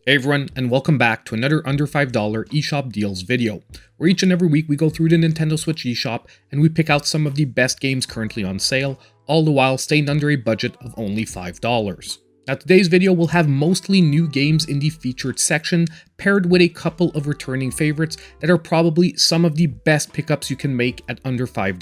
Hey everyone, and welcome back to another under $5 eShop deals video, where each and every week we go through the Nintendo Switch eShop and we pick out some of the best games currently on sale, all the while staying under a budget of only $5. Now today's video will have mostly new games in the featured section, paired with a couple of returning favorites that are probably some of the best pickups you can make at under $5.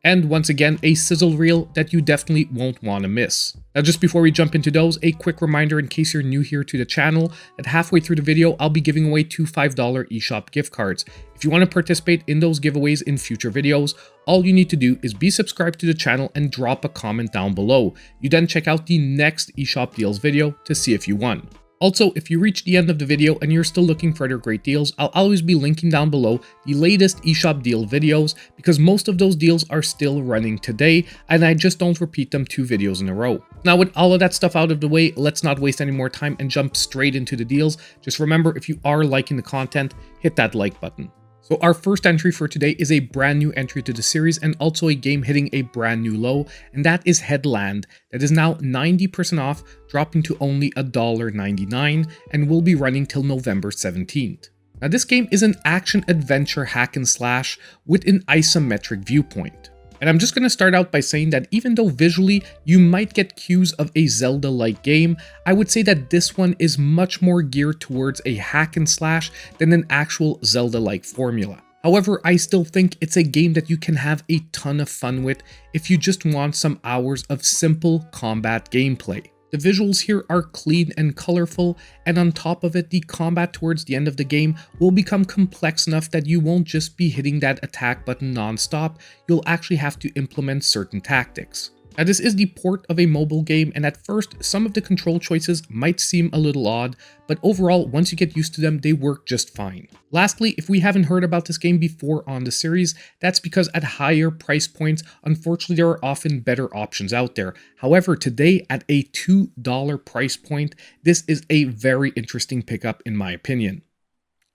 And once again, a sizzle reel that you definitely won't want to miss. Now just before we jump into those, a quick reminder in case you're new here to the channel, that halfway through the video, I'll be giving away 2 $5 eShop gift cards. If you want to participate in those giveaways in future videos, all you need to do is be subscribed to the channel and drop a comment down below. You then check out the next eShop deals video to see if you won. Also, if you reach the end of the video and you're still looking for other great deals, I'll always be linking down below the latest eShop deal videos because most of those deals are still running today and I just don't repeat them 2 videos in a row. Now with all of that stuff out of the way, let's not waste any more time and jump straight into the deals. Just remember, if you are liking the content, hit that like button. So our first entry for today is a brand new entry to the series and also a game hitting a brand new low, and that is Headland, that is now 90% off, dropping to only $1.99 and will be running till November 17th. Now this game is an action-adventure hack and slash with an isometric viewpoint. And I'm just going to start out by saying that even though visually you might get cues of a Zelda-like game, I would say that this one is much more geared towards a hack and slash than an actual Zelda-like formula. However, I still think it's a game that you can have a ton of fun with if you just want some hours of simple combat gameplay. The visuals here are clean and colorful, and on top of it, the combat towards the end of the game will become complex enough that you won't just be hitting that attack button non-stop, you'll actually have to implement certain tactics. Now this is the port of a mobile game, and at first, some of the control choices might seem a little odd, but overall, once you get used to them, they work just fine. Lastly, if we haven't heard about this game before on the series, that's because at higher price points, unfortunately there are often better options out there. However, today at a $2 price point, this is a very interesting pickup in my opinion.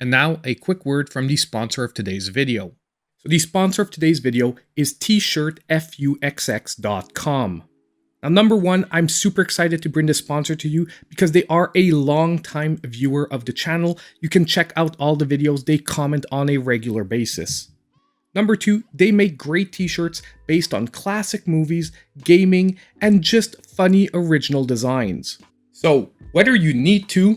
And now, a quick word from the sponsor of today's video. So the sponsor of today's video is FUXX.com. Now, number one, I'm super excited to bring this sponsor to you because they are a long-time viewer of the channel. You can check out all the videos they comment on a regular basis. Number two, they make great t-shirts based on classic movies, gaming, and just funny original designs. So, whether you need to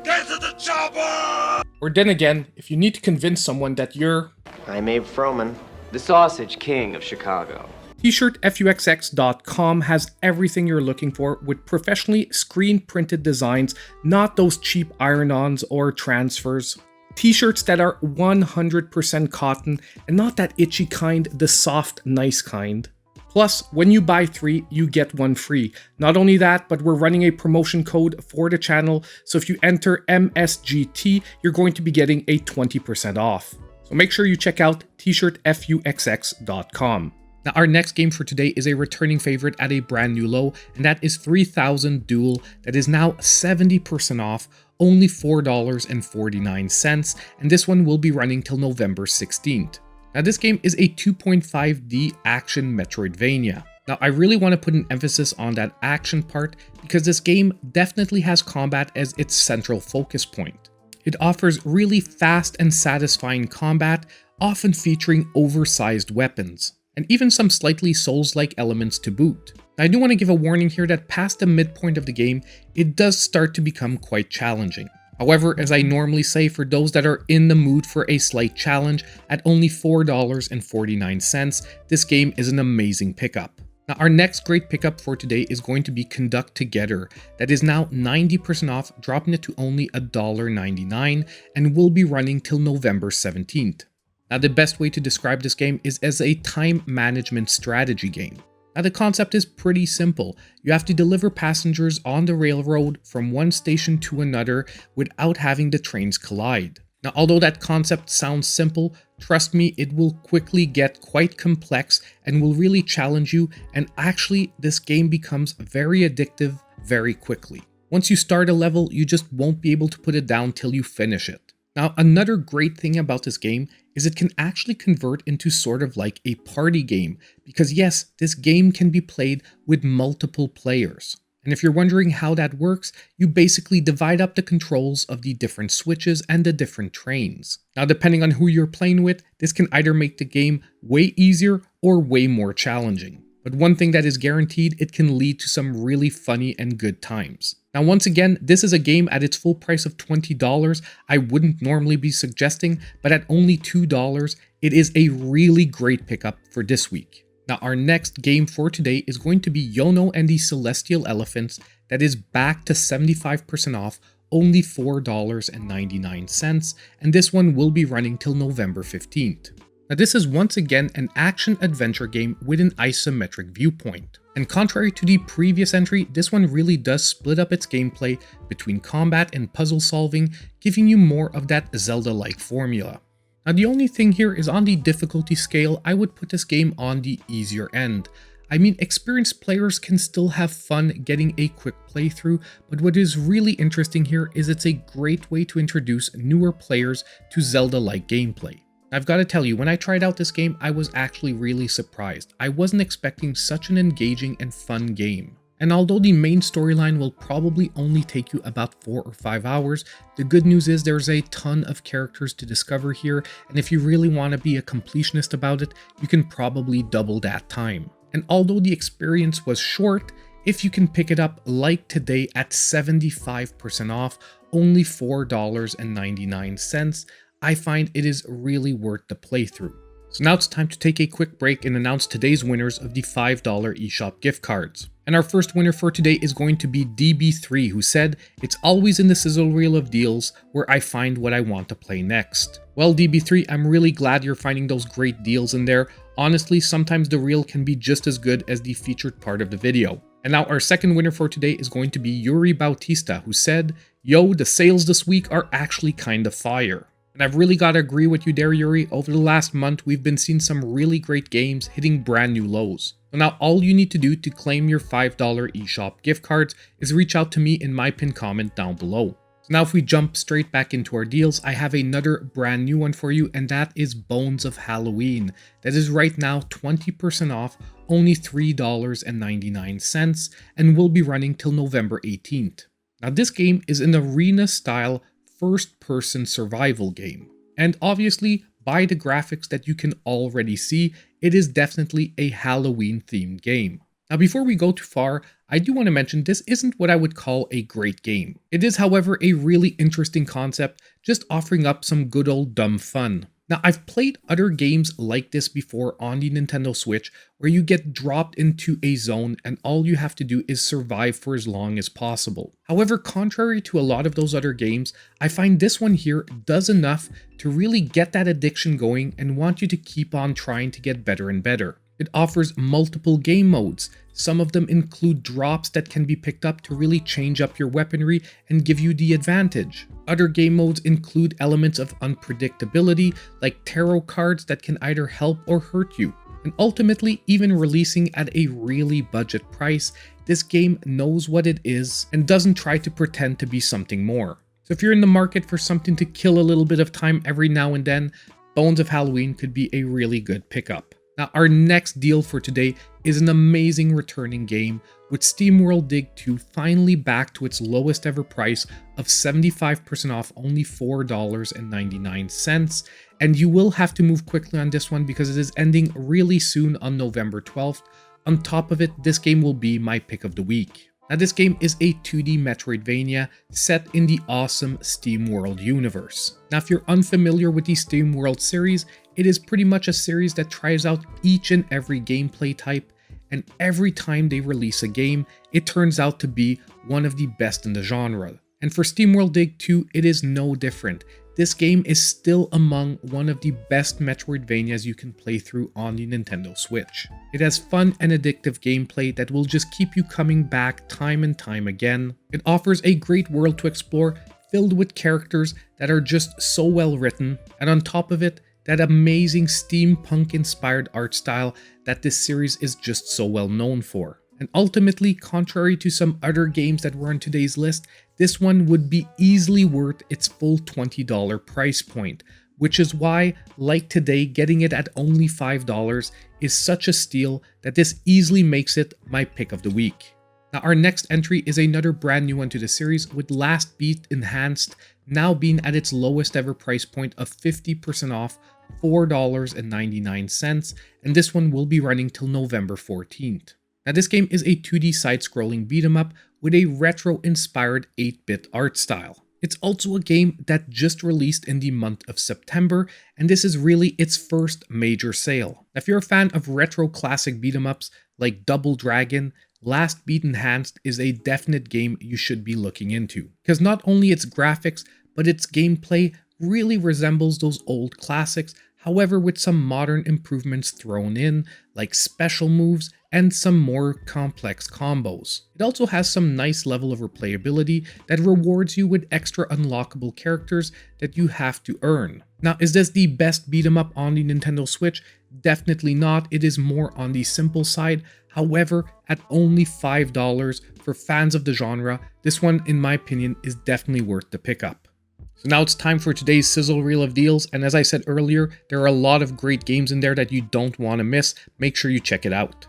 get to the chopper! Or then again, if you need to convince someone that you're I'm Abe Froman, the Sausage King of Chicago. T-shirt FUXX.com has everything you're looking for with professionally screen-printed designs, not those cheap iron-ons or transfers. T-shirts that are 100% cotton and not that itchy kind, the soft, nice kind. Plus, when you buy 3, you get 1 free. Not only that, but we're running a promotion code for the channel, so if you enter MSGT, you're going to be getting a 20% off. So make sure you check out t-shirt FUXX.com. Now our next game for today is a returning favorite at a brand new low, and that is 3000 Duel, that is now 70% off, only $4.49, and this one will be running till November 16th. Now this game is a 2.5D action Metroidvania. Now I really want to put an emphasis on that action part because this game definitely has combat as its central focus point. It offers really fast and satisfying combat, often featuring oversized weapons, and even some slightly Souls-like elements to boot. Now, I do want to give a warning here that past the midpoint of the game, it does start to become quite challenging. However, as I normally say, for those that are in the mood for a slight challenge, at only $4.49, this game is an amazing pickup. Now, our next great pickup for today is going to be Conduct Together, that is now 90% off, dropping it to only $1.99 and will be running till November 17th. Now, the best way to describe this game is as a time management strategy game. Now, the concept is pretty simple. You have to deliver passengers on the railroad from one station to another without having the trains collide. Now, although that concept sounds simple, trust me, it will quickly get quite complex and will really challenge you, and actually, this game becomes very addictive very quickly. Once you start a level, you just won't be able to put it down till you finish it. Now, another great thing about this game is it can actually convert into sort of like a party game, because yes, this game can be played with multiple players. And if you're wondering how that works, you basically divide up the controls of the different switches and the different trains. Now, depending on who you're playing with, this can either make the game way easier or way more challenging. But one thing that is guaranteed, it can lead to some really funny and good times. Now, once again, this is a game at its full price of $20 I wouldn't normally be suggesting, but at only $2, it is a really great pickup for this week. Now, our next game for today is going to be Yono and the Celestial Elephants that is back to 75% off, only $4.99, and this one will be running till November 15th. Now, this is once again an action-adventure game with an isometric viewpoint. And contrary to the previous entry, this one really does split up its gameplay between combat and puzzle solving, giving you more of that Zelda-like formula. Now, the only thing here is on the difficulty scale, I would put this game on the easier end. I mean, experienced players can still have fun getting a quick playthrough, but what is really interesting here is it's a great way to introduce newer players to Zelda-like gameplay. I've got to tell you, when I tried out this game, I was actually really surprised. I wasn't expecting such an engaging and fun game. And although the main storyline will probably only take you about 4 or 5 hours, the good news is there's a ton of characters to discover here, and if you really want to be a completionist about it, you can probably double that time. And although the experience was short, if you can pick it up like today at 75% off, only $4.99, I find it is really worth the playthrough. So now it's time to take a quick break and announce today's winners of the $5 eShop gift cards. And our first winner for today is going to be DB3, who said, "It's always in the sizzle reel of deals where I find what I want to play next." Well, DB3, I'm really glad you're finding those great deals in there. Honestly, sometimes the reel can be just as good as the featured part of the video. And now our second winner for today is going to be Yuri Bautista, who said, "Yo, the sales this week are actually kind of fire." And I've really got to agree with you there, Yuri. Over the last month, we've been seeing some really great games hitting brand new lows. So now all you need to do to claim your $5 eShop gift cards is reach out to me in my pinned comment down below. So now if we jump straight back into our deals, I have another brand new one for you, and that is Bones of Halloween. That is right now 20% off, only $3.99, and will be running till November 18th. Now this game is an arena-style first-person survival game, and obviously, by the graphics that you can already see, it is definitely a Halloween-themed game. Now before we go too far, I do want to mention this isn't what I would call a great game. It is, however, a really interesting concept, just offering up some good old dumb fun. Now, I've played other games like this before on the Nintendo Switch, where you get dropped into a zone and all you have to do is survive for as long as possible. However, contrary to a lot of those other games, I find this one here does enough to really get that addiction going and want you to keep on trying to get better and better. It offers multiple game modes. Some of them include drops that can be picked up to really change up your weaponry and give you the advantage. Other game modes include elements of unpredictability, like tarot cards that can either help or hurt you. And ultimately, even releasing at a really budget price, this game knows what it is and doesn't try to pretend to be something more. So if you're in the market for something to kill a little bit of time every now and then, Bones of Halloween could be a really good pickup. Now, our next deal for today is an amazing returning game, with Steamworld Dig 2 finally back to its lowest ever price of 75% off, only $4.99. And you will have to move quickly on this one because it is ending really soon on November 12th. On top of it, this game will be my pick of the week. Now, this game is a 2D Metroidvania set in the awesome Steamworld universe. Now, if you're unfamiliar with the Steamworld series, it is pretty much a series that tries out each and every gameplay type, and every time they release a game, it turns out to be one of the best in the genre. And for Steamworld Dig 2, it is no different. This game is still among one of the best Metroidvanias you can play through on the Nintendo Switch. It has fun and addictive gameplay that will just keep you coming back time and time again. It offers a great world to explore, filled with characters that are just so well written, and on top of it, that amazing steampunk-inspired art style that this series is just so well known for. And ultimately, contrary to some other games that were on today's list, this one would be easily worth its full $20 price point, which is why, like today, getting it at only $5 is such a steal that this easily makes it my pick of the week. Now our next entry is another brand new one to the series, with Last Beat Enhanced now being at its lowest ever price point of 50% off, $4.99, and this one will be running till November 14th. Now this game is a 2D side-scrolling beat-em-up with a retro-inspired 8-bit art style. It's also a game that just released in the month of September, and this is really its first major sale. If you're a fan of retro classic beat-em-ups like Double Dragon, Last Beat Enhanced is a definite game you should be looking into, because not only its graphics, but its gameplay really resembles those old classics, however with some modern improvements thrown in, like special moves and some more complex combos. It also has some nice level of replayability that rewards you with extra unlockable characters that you have to earn. Now, is this the best beat 'em up on the Nintendo Switch? Definitely not. It is more on the simple side. However, at only $5 for fans of the genre, this one, in my opinion, is definitely worth the pickup. So now it's time for today's Sizzle Reel of Deals, and as I said earlier, there are a lot of great games in there that you don't want to miss. Make sure you check it out.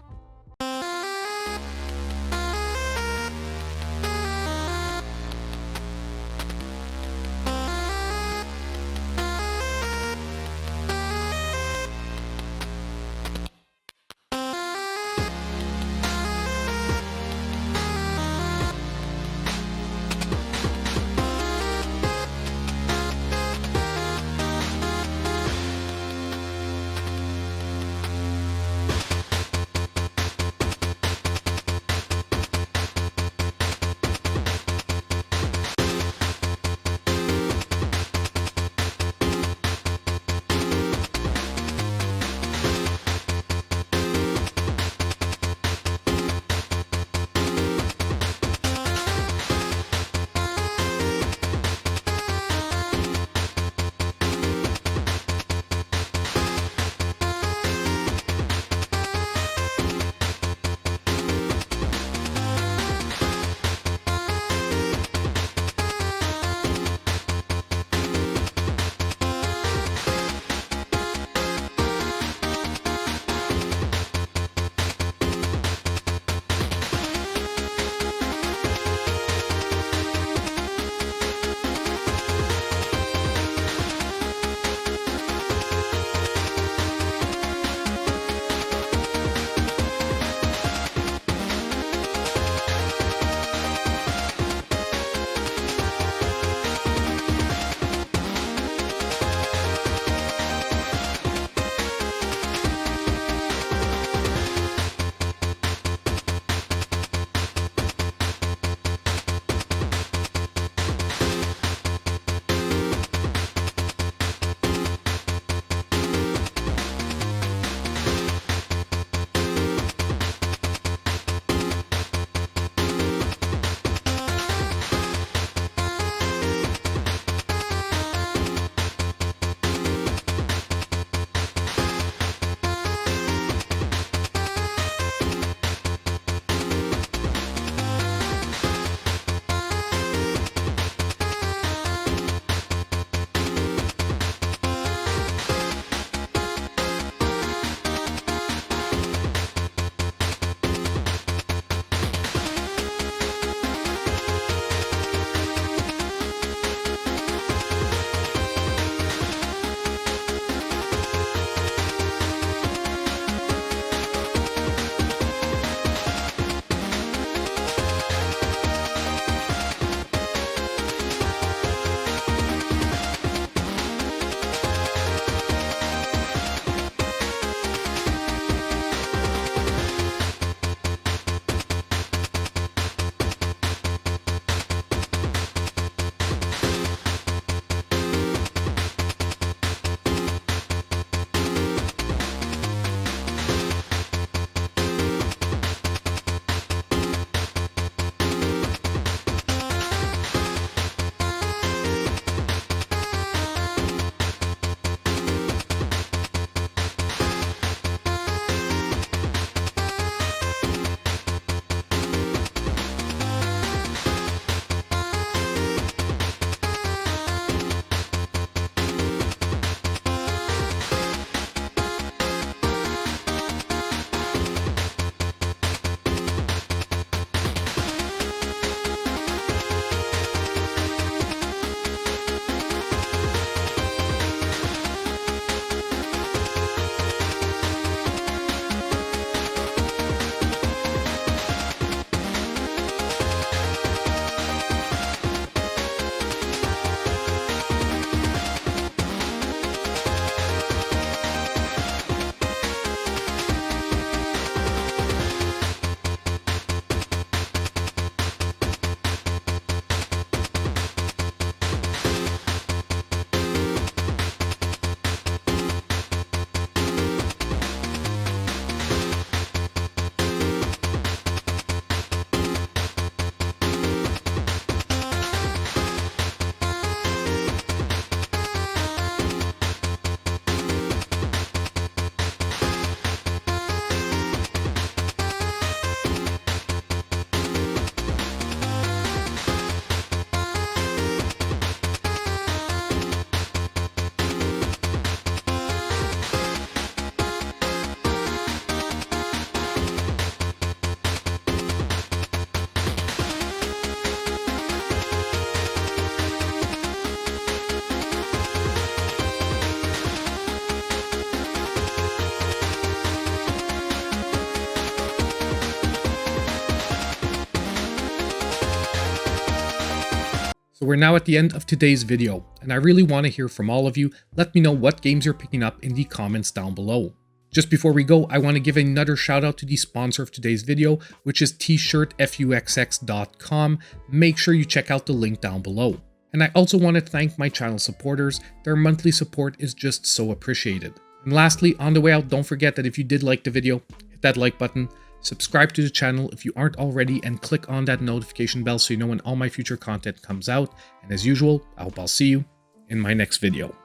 So we're now at the end of today's video, and I really want to hear from all of you. Let me know what games you're picking up in the comments down below. Just before we go, I want to give another shout out to the sponsor of today's video, which is tshirtfuxx.com. Make sure you check out the link down below. And I also want to thank my channel supporters. Their monthly support is just so appreciated. And lastly, on the way out, don't forget that if you did like the video, hit that like button, subscribe to the channel if you aren't already, and click on that notification bell so you know when all my future content comes out. And as usual, I hope I'll see you in my next video.